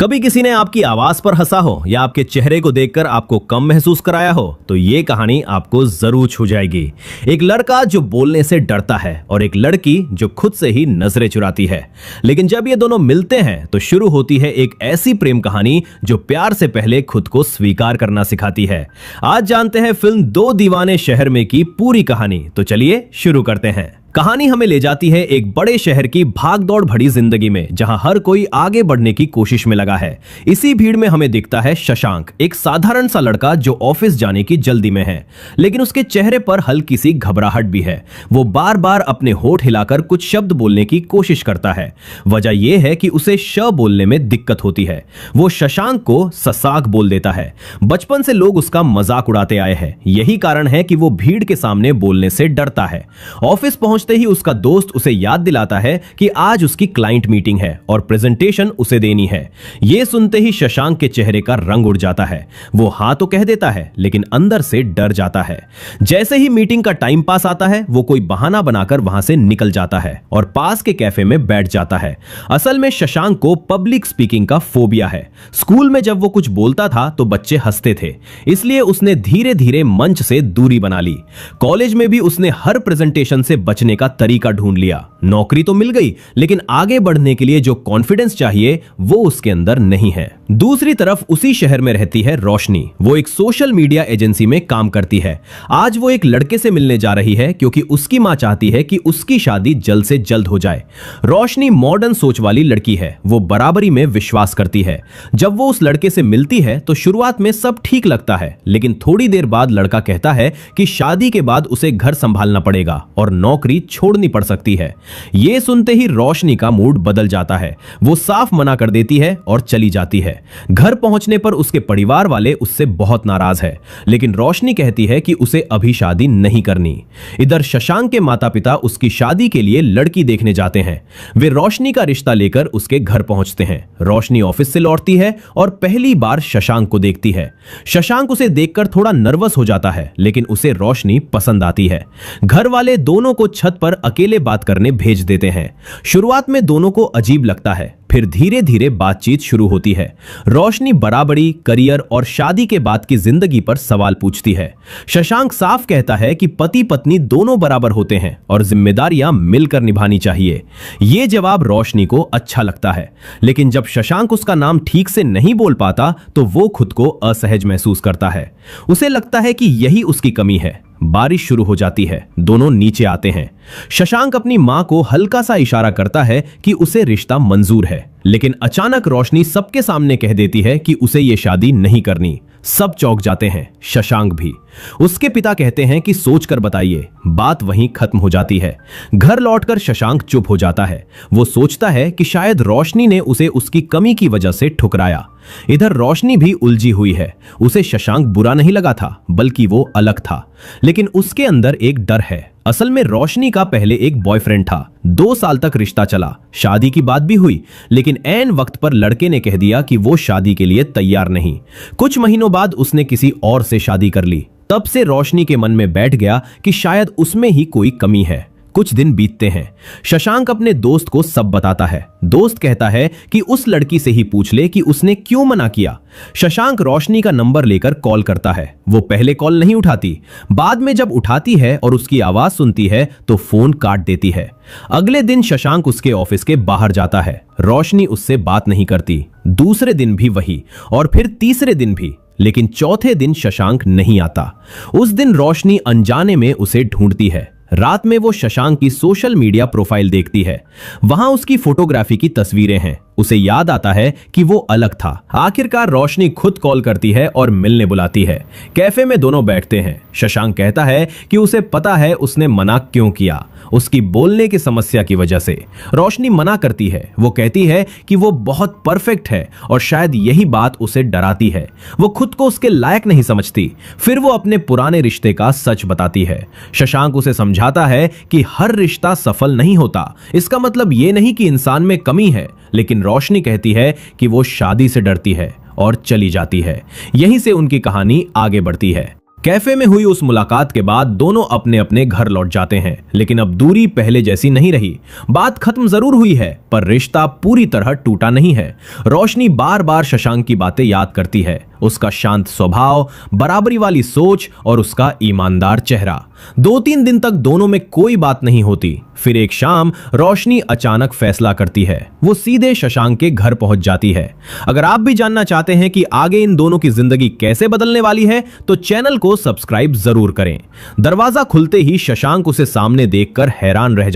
कभी किसी ने आपकी आवाज पर हंसा हो या आपके चेहरे को देखकर आपको कम महसूस कराया हो तो ये कहानी आपको जरूर छू जाएगी। एक लड़का जो बोलने से डरता है और एक लड़की जो खुद से ही नजरें चुराती है, लेकिन जब ये दोनों मिलते हैं तो शुरू होती है एक ऐसी प्रेम कहानी जो प्यार से पहले खुद को स्वीकार करना सिखाती है। आज जानते हैं फिल्म दो दीवाने शहर में की पूरी कहानी। तो चलिए शुरू करते हैं। कहानी हमें ले जाती है एक बड़े शहर की भागदौड़ भरी जिंदगी में, जहां हर कोई आगे बढ़ने की कोशिश में लगा है। इसी भीड़ में हमें दिखता है शशांक, एक साधारण सा लड़का जो ऑफिस जाने की जल्दी में है, लेकिन उसके चेहरे पर हल्की सी घबराहट भी है। वो बार बार अपने होठ हिलाकर कुछ शब्द बोलने की कोशिश करता है। वजह यह है कि उसे श बोलने में दिक्कत होती है। वो शशांक को ससाक बोल देता है। बचपन से लोग उसका मजाक उड़ाते आए हैं। यही कारण है कि वो भीड़ के सामने बोलने से डरता है। ऑफिस पहुंचते ही उसका दोस्त उसे याद दिलाता है कि आज उसकी क्लाइंट मीटिंग है और प्रेजेंटेशन उसे देनी है। यह सुनते ही शशांक के चेहरे का रंग उड़ जाता है। वो हाँ तो कह देता है, लेकिन अंदर से डर जाता है। जैसे ही मीटिंग का टाइम पास आता है, वो कोई बहाना बनाकर वहां से निकल जाता है और पास के कैफे में बैठ जाता है। असल में शशांक को पब्लिक स्पीकिंग का फोबिया है। स्कूल में जब वो कुछ बोलता था तो बच्चे हंसते थे, इसलिए उसने धीरे धीरे मंच से दूरी बना ली। कॉलेज में भी उसने हर प्रेजेंटेशन से बचने का तरीका ढूंढ लिया। नौकरी तो मिल गई, लेकिन आगे बढ़ने के लिए जो कॉन्फिडेंस चाहिए वो उसके अंदर नहीं है। दूसरी तरफ उसी शहर में रहती है रोशनी। वो एक सोशल मीडिया एजेंसी में काम करती है। आज वो एक लड़के से मिलने जा रही है क्योंकि उसकी मां चाहती है कि उसकी शादी जल्द से जल्द हो जाए। रोशनी मॉडर्न सोच वाली लड़की है। वो बराबरी में विश्वास करती है। जब वो उस लड़के से मिलती है तो शुरुआत में सब ठीक लगता है, लेकिन थोड़ी देर बाद लड़का कहता है कि शादी के बाद उसे घर संभालना पड़ेगा और नौकरी छोड़नी पड़ सकती है। यह सुनते ही रोशनी का मूड बदल जाता है। वो साफ मना कर देती है और चली जाती है। घर पहुंचने पर उसके परिवार वाले उससे बहुत नाराज है, लेकिन रोशनी कहती है कि उसे अभी शादी नहीं करनी। इधर शशांक के माता पिता उसकी शादी के लिए लड़की देखने जाते हैं। वे रोशनी का रिश्ता लेकर उसके घर पहुंचते हैं। रोशनी ऑफिस से लौटती है और पहली बार शशांक को देखती है। शशांक उसे देखकर थोड़ा नर्वस हो जाता है, लेकिन उसे रोशनी पसंद आती है। घर वाले दोनों को छत पर अकेले बात करने भेज देते हैं। शुरुआत में दोनों को अजीब लगता है, फिर धीरे धीरे बातचीत शुरू होती है। रोशनी बराबरी, करियर और शादी के बाद की जिंदगी पर सवाल पूछती है। शशांक साफ कहता है कि पति पत्नी दोनों बराबर होते हैं और जिम्मेदारियां मिलकर निभानी चाहिए। यह जवाब रोशनी को अच्छा लगता है, लेकिन जब शशांक उसका नाम ठीक से नहीं बोल पाता तो वो खुद को असहज महसूस करता है। उसे लगता है कि यही उसकी कमी है। बारिश शुरू हो जाती है। दोनों नीचे आते हैं। शशांक अपनी मां को हल्का सा इशारा करता है कि उसे रिश्ता मंजूर है, लेकिन अचानक रोशनी सबके सामने कह देती है कि उसे यह शादी नहीं करनी। सब चौंक जाते हैं, शशांक भी। उसके पिता कहते हैं कि सोचकर बताइए। बात वहीं खत्म हो जाती है। घर लौटकर शशांक चुप हो जाता है। वो सोचता है कि शायद रोशनी ने उसे उसकी कमी की वजह से ठुकराया। इधर रोशनी भी उलझी हुई है। उसे शशांक बुरा नहीं लगा था, बल्कि वो अलग था, लेकिन उसके अंदर एक डर है। असल में रोशनी का पहले एक बॉयफ्रेंड था। 2 साल तक रिश्ता चला, शादी की बात भी हुई, लेकिन ऐन वक्त पर लड़के ने कह दिया कि वो शादी के लिए तैयार नहीं। कुछ महीनों बाद उसने किसी और से शादी कर ली। तब से रोशनी के मन में बैठ गया कि शायद उसमें ही कोई कमी है। कुछ दिन बीतते हैं। शशांक अपने दोस्त को सब बताता है। दोस्त कहता है कि उस लड़की से ही पूछ ले कि उसने क्यों मना किया। शशांक रोशनी का नंबर लेकर कॉल करता है। वो पहले कॉल नहीं उठाती, बाद में जब उठाती है और उसकी आवाज सुनती है तो फोन काट देती है। अगले दिन शशांक उसके ऑफिस के बाहर जाता है। रोशनी उससे बात नहीं करती। दूसरे दिन भी वही, और फिर तीसरे दिन भी, लेकिन चौथे दिन शशांक नहीं आता। उस दिन रोशनी अनजाने में उसे ढूंढती है। रात में वो शशांक की सोशल मीडिया प्रोफाइल देखती है। वहां उसकी फोटोग्राफी की तस्वीरें हैं। उसे याद आता है कि वो अलग था। आखिरकार रोशनी खुद कॉल करती है और मिलने बुलाती है। कैफे में दोनों बैठते हैं। शशांक कहता है कि उसे पता है उसने मना क्यों किया, उसकी बोलने की समस्या की वजह से। रोशनी मना करती है। वो कहती है कि वो बहुत परफेक्ट है और शायद यही बात उसे डराती है। वो खुद को उसके लायक नहीं समझती। फिर वो अपने पुराने रिश्ते का सच बताती है। शशांक उसे समझाता है कि हर रिश्ता सफल नहीं होता। इसका मतलब ये नहीं कि इंसान में कमी है, लेकिन रोशनी कहती है कि वो शादी से डरती है और चली जाती है। यहीं से उनकी कहानी आगे बढ़ती है। कैफे में हुई उस मुलाकात के बाद दोनों अपने अपने घर लौट जाते हैं, लेकिन अब दूरी पहले जैसी नहीं रही। बात खत्म जरूर हुई है, पर रिश्ता पूरी तरह टूटा नहीं है। रोशनी बार बार शशांक की बातें याद करती है, उसका शांत स्वभाव, बराबरी वाली सोच और उसका ईमानदार चेहरा। 2-3 दिन तक दोनों में कोई बात नहीं होती। फिर एक शाम रोशनी अचानक फैसला करती है, वो सीधे शशांक के घर पहुंच जाती है। अगर आप भी जानना चाहते हैं कि आगे इन दोनों की जिंदगी कैसे बदलने वाली है, तो चैनल को सब्सक्राइब जरूर करें। दरवाजा खुलते ही शशांक उसे सामने देखकर हैरान रह